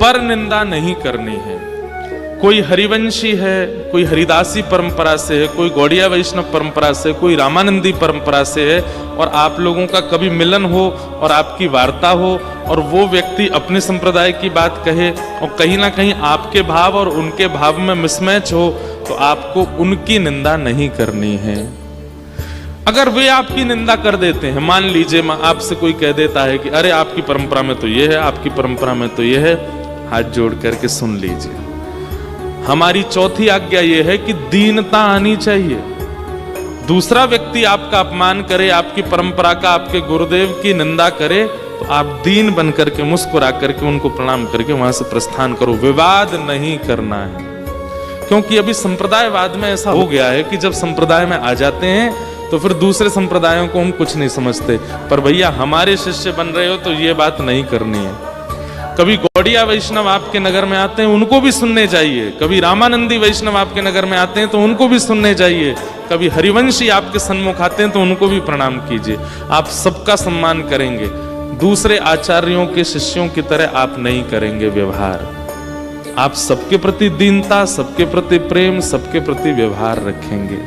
पर निंदा नहीं करनी है। कोई हरिवंशी है, कोई हरिदासी परंपरा से है, कोई गौड़िया वैष्णव परंपरा से, कोई रामानंदी परंपरा से है, और आप लोगों का कभी मिलन हो और आपकी वार्ता हो और वो व्यक्ति अपने संप्रदाय की बात कहे और कहीं ना कहीं आपके भाव और उनके भाव में मिसमैच हो, तो आपको उनकी निंदा नहीं करनी है। अगर वे आपकी निंदा कर देते हैं, मान लीजिए आपसे कोई कह देता है कि अरे आपकी परंपरा में तो ये है, आपकी परंपरा में तो ये है, हाथ जोड़ करके सुन लीजिए। हमारी चौथी आज्ञा यह है कि दीनता आनी चाहिए। दूसरा व्यक्ति आपका अपमान करे, आपकी परंपरा का, आपके गुरुदेव की निंदा करे, तो आप दीन बन करके मुस्कुरा करके उनको प्रणाम करके वहां से प्रस्थान करो। विवाद नहीं करना है, क्योंकि अभी संप्रदायवाद में ऐसा हो गया है कि जब संप्रदाय में आ जाते हैं तो फिर दूसरे संप्रदायों को हम कुछ नहीं समझते। पर भैया हमारे शिष्य बन रहे हो तो ये बात नहीं करनी है। कभी गौड़िया वैष्णव आपके नगर में आते हैं, उनको भी सुनने चाहिए। कभी रामानंदी वैष्णव आपके नगर में आते हैं तो उनको भी सुनने चाहिए। कभी हरिवंशी आपके सन्मुख आते हैं तो उनको भी प्रणाम कीजिए। आप सबका सम्मान करेंगे, दूसरे आचार्यों के शिष्यों की तरह आप नहीं करेंगे व्यवहार। आप सबके प्रति दीनता, सबके प्रति प्रेम, सबके प्रति व्यवहार रखेंगे।